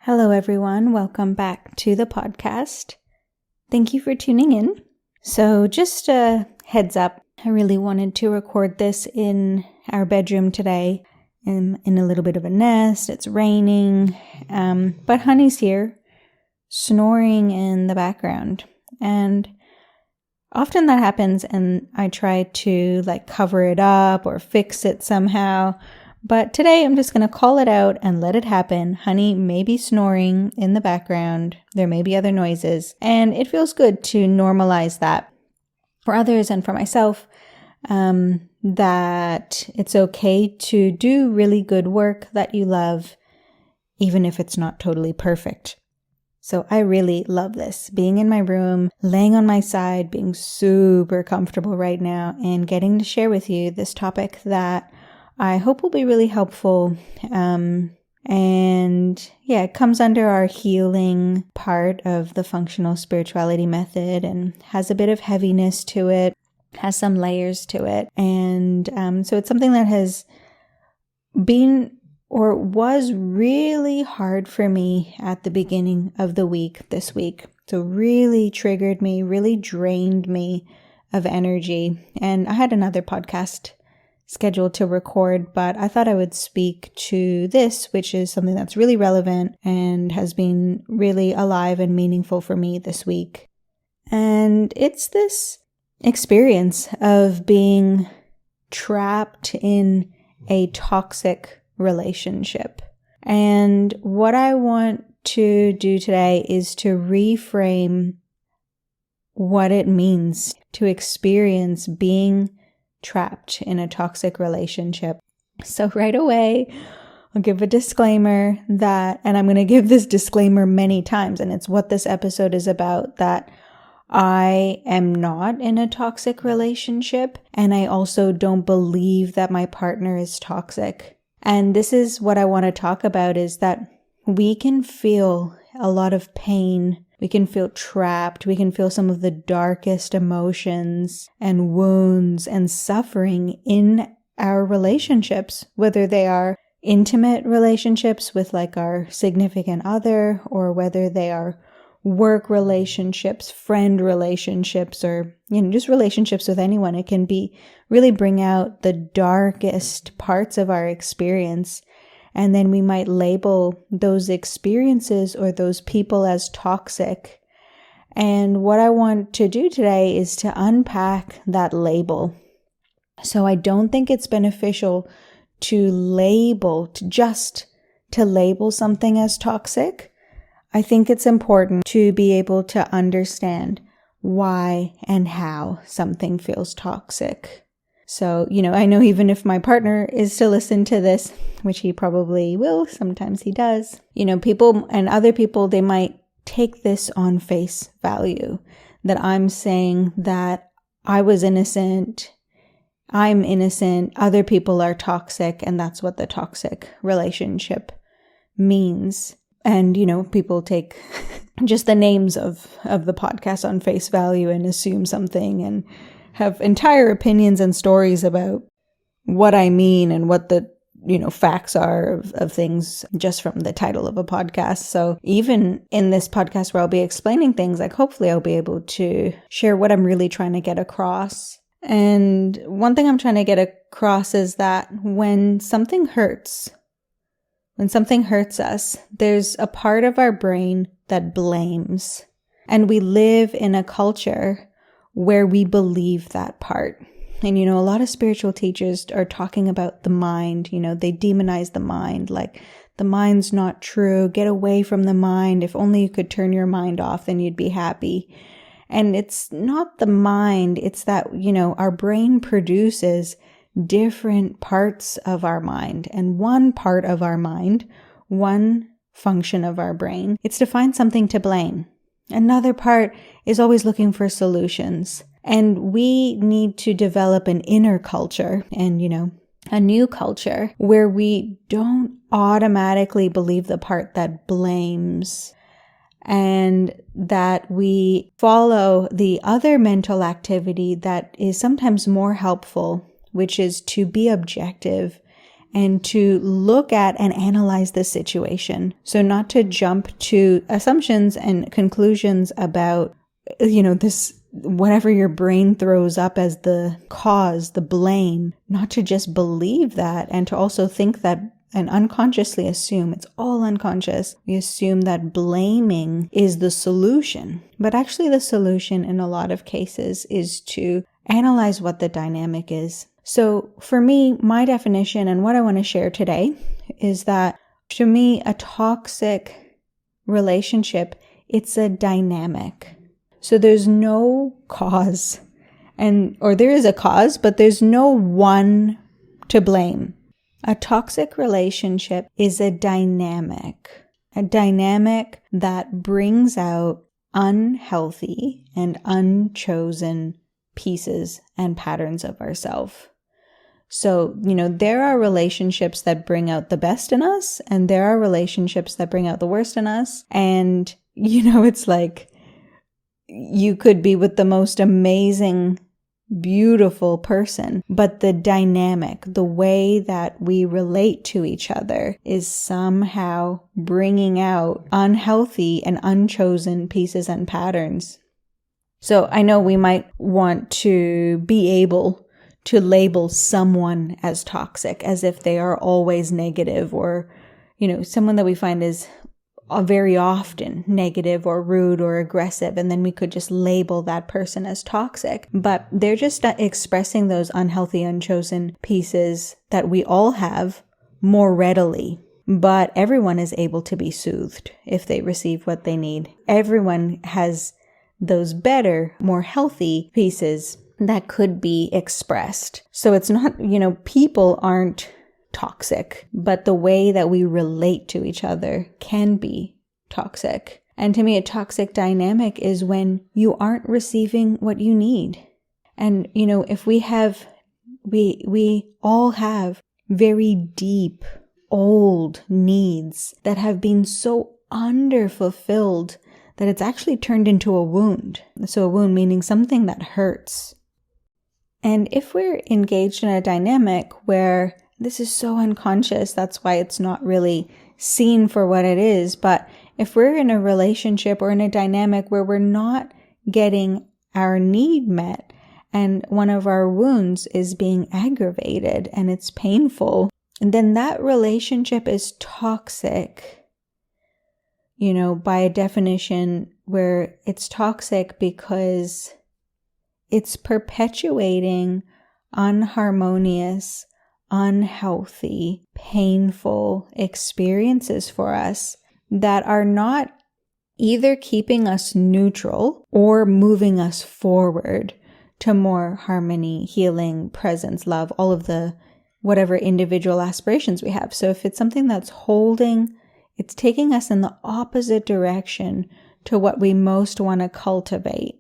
Hello, everyone. Welcome back to the podcast. Thank you for tuning in. So just a heads up, I really wanted to record this in our bedroom today in a little bit of a nest. It's raining, but Honey's here snoring in the background. And often that happens and I try to cover it up or fix it somehow. But today I'm just going to call it out and let it happen. Honey may be snoring in the background. There may be other noises. And it feels good to normalize that for others and for myself, that it's okay to do really good work that you love, even if it's not totally perfect. So I really love this, being in my room, laying on my side, being super comfortable right now, and getting to share with you this topic that I hope will be really helpful. It comes under our healing part of the functional spirituality method and has a bit of heaviness to it, has some layers to it. And so it's something that has been or was really hard for me at the beginning of the week this week. So really triggered me, really drained me of energy. And I had another podcast scheduled to record, but I thought I would speak to this, which is something that's really relevant and has been really alive and meaningful for me this week. And it's this experience of being trapped in a toxic relationship. And what I want to do today is to reframe what it means to experience being trapped in a toxic relationship. So right away, I'll give a disclaimer that, and I'm going to give this disclaimer many times, and it's what this episode is about, that I am not in a toxic relationship, and I also don't believe that my partner is toxic. And this is what I want to talk about, is that we can feel a lot of pain. We can feel trapped. We can feel some of the darkest emotions and wounds and suffering in our relationships, whether they are intimate relationships with our significant other, or whether they are work relationships, friend relationships, or just relationships with anyone. It can be really bring out the darkest parts of our experience. And then we might label those experiences or those people as toxic. And what I want to do today is to unpack that label. So I don't think it's beneficial to label something as toxic. I think it's important to be able to understand why and how something feels toxic. So, I know even if my partner is to listen to this, which he probably will, sometimes he does, people and other people, they might take this on face value, that I'm saying that I was innocent, I'm innocent, other people are toxic, and that's what the toxic relationship means. And, people take just the names of the podcast on face value and assume something and have entire opinions and stories about what I mean and what the, facts are of things just from the title of a podcast. So even in this podcast where I'll be explaining things, hopefully I'll be able to share what I'm really trying to get across. And one thing I'm trying to get across is that when something hurts us, there's a part of our brain that blames. And we live in a culture where we believe that part. And, a lot of spiritual teachers are talking about the mind, they demonize the mind, the mind's not true, get away from the mind. If only you could turn your mind off, then you'd be happy. And it's not the mind, it's that, our brain produces different parts of our mind. And one part of our mind, one function of our brain, it's to find something to blame. Another part is always looking for solutions. And we need to develop an inner culture and, a new culture where we don't automatically believe the part that blames, and that we follow the other mental activity that is sometimes more helpful, which is to be objective and to look at and analyze the situation. So not to jump to assumptions and conclusions about, this, whatever your brain throws up as the cause, the blame, not to just believe that, and to also think that and unconsciously assume, it's all unconscious, we assume that blaming is the solution. But actually the solution in a lot of cases is to analyze what the dynamic is. So for me, my definition and what I want to share today is that to me, a toxic relationship, it's a dynamic. So there's no cause, or there is a cause, but there's no one to blame. A toxic relationship is a dynamic that brings out unhealthy and unchosen pieces and patterns of ourselves. So, there are relationships that bring out the best in us, and there are relationships that bring out the worst in us. And, it's like you could be with the most amazing, beautiful person, but the dynamic, the way that we relate to each other is somehow bringing out unhealthy and unchosen pieces and patterns. So I know we might want to be able to label someone as toxic, as if they are always negative, or, someone that we find is very often negative or rude or aggressive, and then we could just label that person as toxic. But they're just expressing those unhealthy, unchosen pieces that we all have more readily. But everyone is able to be soothed if they receive what they need. Everyone has those better, more healthy pieces that could be expressed. So it's not, people aren't toxic, but the way that we relate to each other can be toxic. And to me, a toxic dynamic is when you aren't receiving what you need. And, if we all have very deep, old needs that have been so underfulfilled that it's actually turned into a wound. So a wound meaning something that hurts. And if we're engaged in a dynamic where this is so unconscious, that's why it's not really seen for what it is. But if we're in a relationship or in a dynamic where we're not getting our need met, and one of our wounds is being aggravated and it's painful, then that relationship is toxic. By a definition, where it's toxic because it's perpetuating unharmonious, unhealthy, painful experiences for us that are not either keeping us neutral or moving us forward to more harmony, healing, presence, love, all of the whatever individual aspirations we have. So if it's something that's it's taking us in the opposite direction to what we most want to cultivate,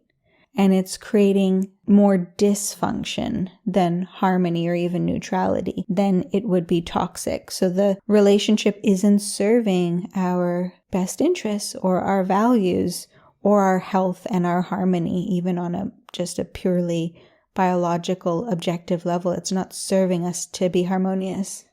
and it's creating more dysfunction than harmony or even neutrality, then it would be toxic. So the relationship isn't serving our best interests or our values or our health and our harmony, even on just a purely biological, objective level. It's not serving us to be harmonious.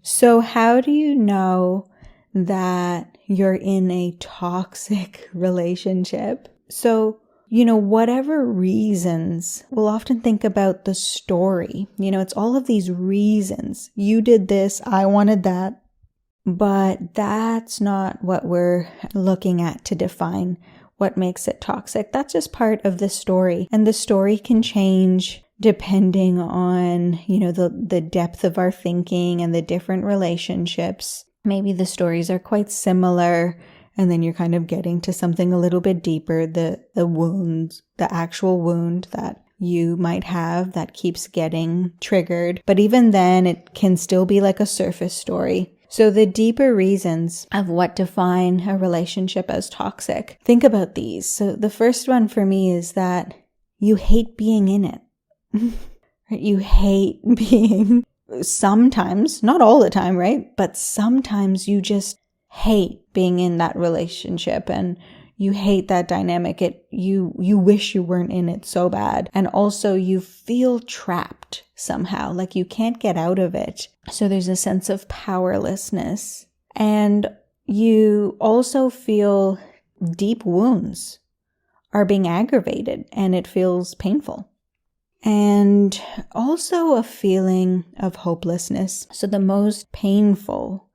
So how do you know that you're in a toxic relationship? So whatever reasons, we'll often think about the story. It's all of these reasons. You did this, I wanted that. But that's not what we're looking at to define what makes it toxic. That's just part of the story. And the story can change depending on, the depth of our thinking and the different relationships. Maybe the stories are quite similar, and then you're kind of getting to something a little bit deeper, the wounds, the actual wound that you might have that keeps getting triggered. But even then, it can still be like a surface story. So the deeper reasons of what define a relationship as toxic, think about these. So the first one for me is that you hate being in it. You hate being, sometimes, not all the time, right? But sometimes you just hate being in that relationship, and You hate that dynamic. You wish you weren't in it so bad. And also you feel trapped somehow, like you can't get out of it. So there's a sense of powerlessness. And you also feel deep wounds are being aggravated and it feels painful. And also a feeling of hopelessness. So the most painful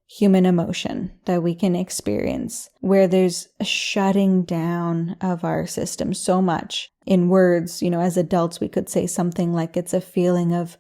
human emotion that we can experience, where there's a shutting down of our system so much. In words, as adults, we could say something like it's a feeling of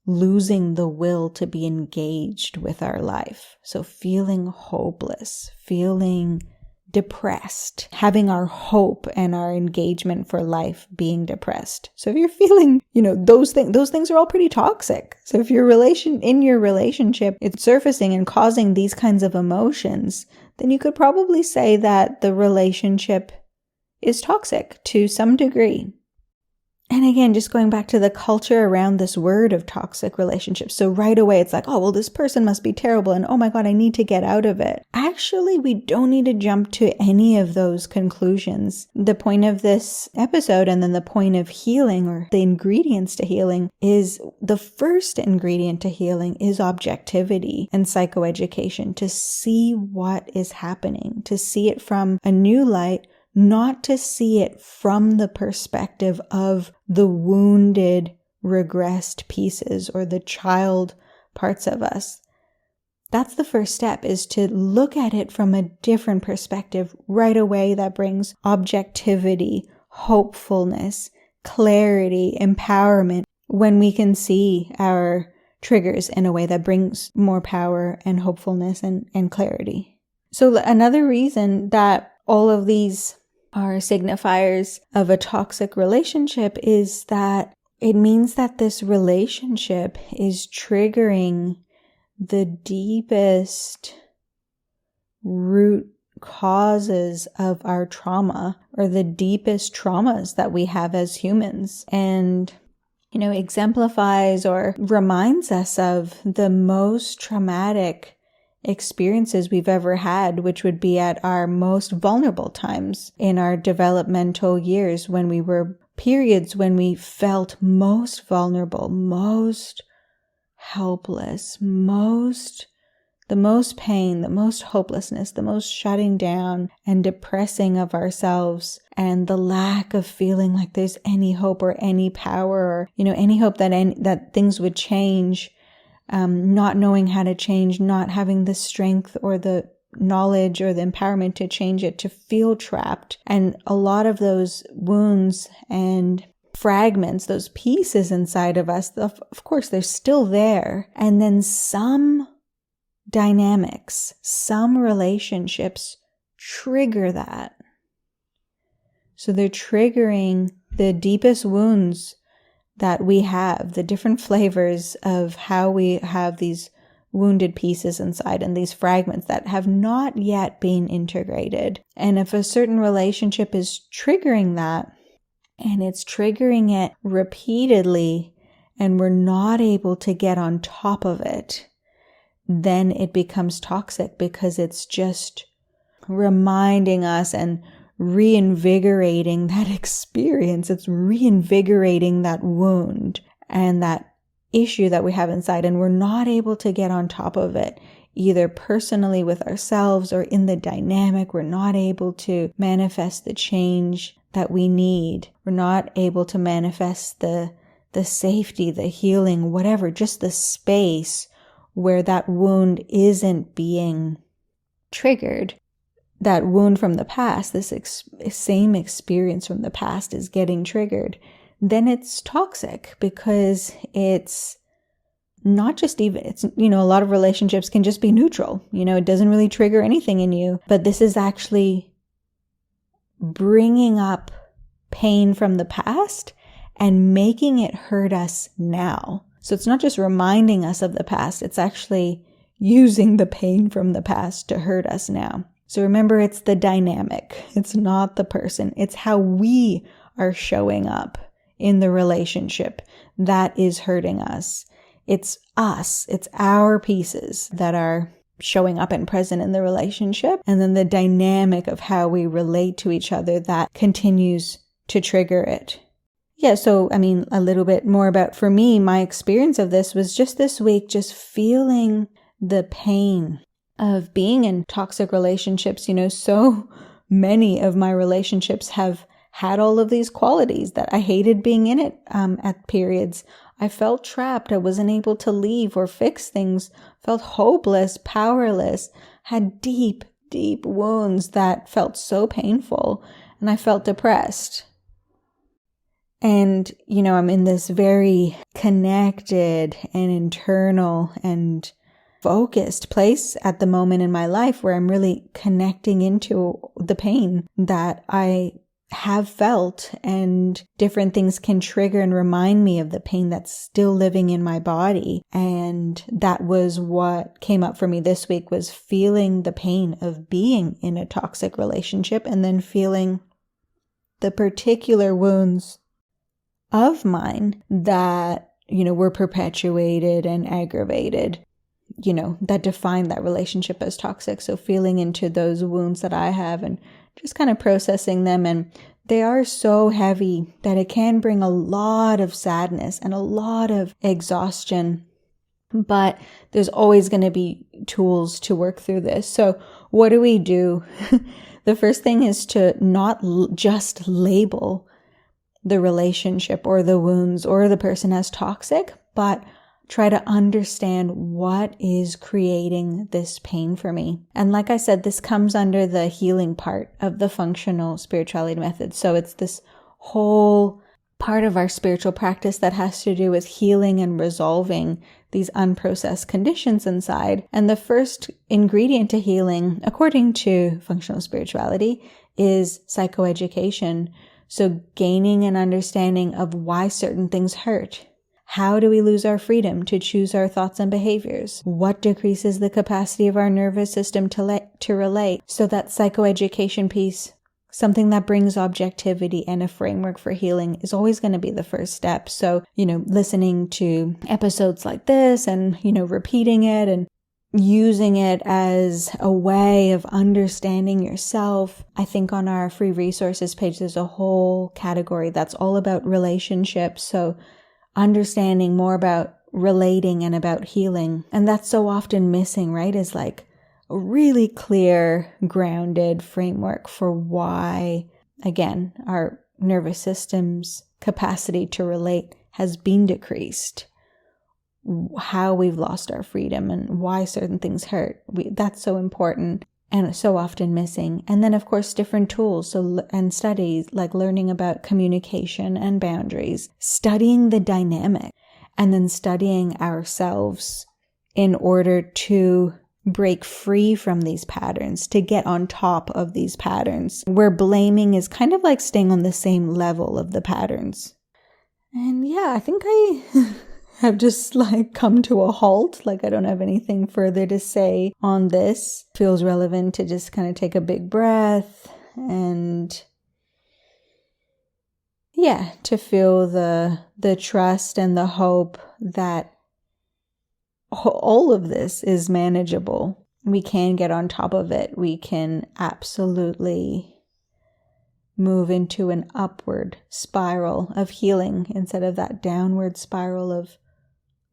losing the will to be engaged with our life. So feeling hopeless, feeling depressed, having our hope and our engagement for life being depressed. So if you're feeling, those things are all pretty toxic. So if in your relationship, it's surfacing and causing these kinds of emotions, then you could probably say that the relationship is toxic to some degree. And again, just going back to the culture around this word of toxic relationships. So right away, it's like, oh, well, this person must be terrible. And oh my God, I need to get out of it. Actually, we don't need to jump to any of those conclusions. The point of this episode, and then the point of healing, or the ingredients to healing, is the first ingredient to healing is objectivity and psychoeducation, to see what is happening, to see it from a new light, not to see it from the perspective of the wounded, regressed pieces or the child parts of us. That's the first step, is to look at it from a different perspective right away. That brings objectivity, hopefulness, clarity, empowerment, when we can see our triggers in a way that brings more power and hopefulness and clarity. So another reason that all of these are signifiers of a toxic relationship is that it means that this relationship is triggering the deepest root causes of our trauma, or the deepest traumas that we have as humans, and exemplifies or reminds us of the most traumatic experiences we've ever had, which would be at our most vulnerable times in our developmental years, when we were periods when we felt most vulnerable, most helpless, the most pain, the most hopelessness, the most shutting down and depressing of ourselves, and the lack of feeling like there's any hope or any power, or any hope that things would change. Not knowing how to change, not having the strength or the knowledge or the empowerment to change it, to feel trapped. And a lot of those wounds and fragments, those pieces inside of us, of course, they're still there. And then some dynamics, some relationships trigger that. So they're triggering the deepest wounds that we have, the different flavors of how we have these wounded pieces inside and these fragments that have not yet been integrated. And if a certain relationship is triggering that, and it's triggering it repeatedly, and we're not able to get on top of it, then it becomes toxic, because it's just reminding us and reinvigorating that experience. It's reinvigorating that wound and that issue that we have inside, and we're not able to get on top of it, either personally with ourselves or in the dynamic. We're not able to manifest the change that we need. We're not able to manifest the safety, the healing, whatever, just the space where that wound isn't being triggered. That wound from the past, this same experience from the past is getting triggered, then it's toxic, because it's not just even, it's, a lot of relationships can just be neutral. It doesn't really trigger anything in you, but this is actually bringing up pain from the past and making it hurt us now. So it's not just reminding us of the past, it's actually using the pain from the past to hurt us now. So remember, it's the dynamic. It's not the person. It's how we are showing up in the relationship that is hurting us. It's us. It's our pieces that are showing up and present in the relationship, and then the dynamic of how we relate to each other that continues to trigger it. Yeah, so a little bit more about, for me, my experience of this was just this week, just feeling the pain of being in toxic relationships. So many of my relationships have had all of these qualities that I hated being in it at periods. I felt trapped. I wasn't able to leave or fix things, felt hopeless, powerless, had deep, deep wounds that felt so painful, and I felt depressed. And, I'm in this very connected and internal and focused place at the moment in my life where I'm really connecting into the pain that I have felt, and different things can trigger and remind me of the pain that's still living in my body. And that was what came up for me this week, was feeling the pain of being in a toxic relationship, and then feeling the particular wounds of mine that, were perpetuated and aggravated, that define that relationship as toxic. So feeling into those wounds that I have and just kind of processing them. And they are so heavy that it can bring a lot of sadness and a lot of exhaustion. But there's always going to be tools to work through this. So what do we do? The first thing is to not just label the relationship or the wounds or the person as toxic, but try to understand what is creating this pain for me. And like I said, this comes under the healing part of the functional spirituality method. So it's this whole part of our spiritual practice that has to do with healing and resolving these unprocessed conditions inside. And the first ingredient to healing, according to functional spirituality, is psychoeducation. So gaining an understanding of why certain things hurt. How do we lose our freedom to choose our thoughts and behaviors? What decreases the capacity of our nervous system to relate? So that psychoeducation piece, something that brings objectivity and a framework for healing, is always going to be the first step. So, listening to episodes like this and, repeating it and using it as a way of understanding yourself. I think on our free resources page, there's a whole category that's all about relationships. So understanding more about relating and about healing. And that's so often missing, right? Is like a really clear, grounded framework for why, again, our nervous system's capacity to relate has been decreased. How we've lost our freedom and why certain things hurt. That's so important and so often missing. And then, of course, different tools and studies, like learning about communication and boundaries, studying the dynamic, and then studying ourselves in order to break free from these patterns, to get on top of these patterns, where blaming is kind of like staying on the same level of the patterns. And yeah, I think I have just come to a halt. I don't have anything further to say on this. Feels relevant to just kind of take a big breath and to feel the trust and the hope that all of this is manageable. We can get on top of it. We can absolutely move into an upward spiral of healing instead of that downward spiral of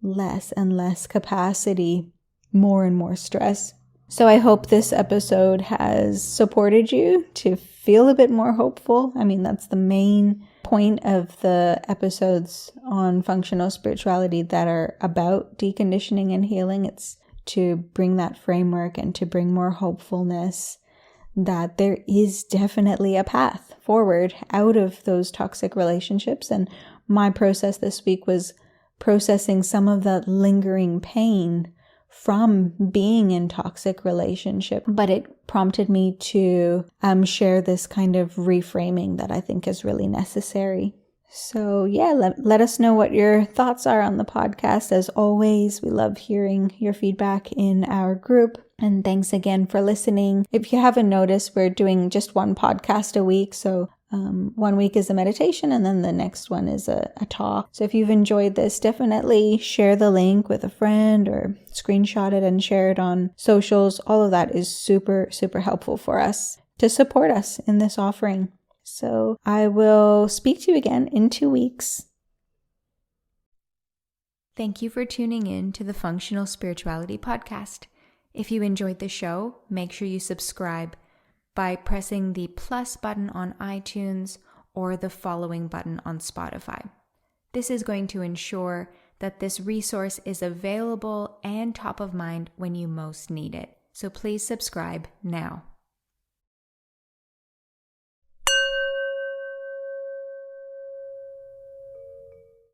less and less capacity, more and more stress. So I hope this episode has supported you to feel a bit more hopeful. That's the main point of the episodes on functional spirituality that are about deconditioning and healing. It's to bring that framework and to bring more hopefulness that there is definitely a path forward out of those toxic relationships. And my process this week was processing some of that lingering pain from being in toxic relationship, but it prompted me to share this kind of reframing that I think is really necessary. So let us know what your thoughts are on the podcast. As always, we love hearing your feedback in our group. And thanks again for listening. If you haven't noticed, we're doing just one podcast a week. So 1 week is a meditation, and then the next one is a talk. So if you've enjoyed this, definitely share the link with a friend or screenshot it and share it on socials. All of that is super, super helpful for us to support us in this offering. So I will speak to you again in 2 weeks. Thank you for tuning in to the Functional Spirituality Podcast. If you enjoyed the show, make sure you subscribe by pressing the plus button on iTunes or the following button on Spotify. This is going to ensure that this resource is available and top of mind when you most need it. So please subscribe now.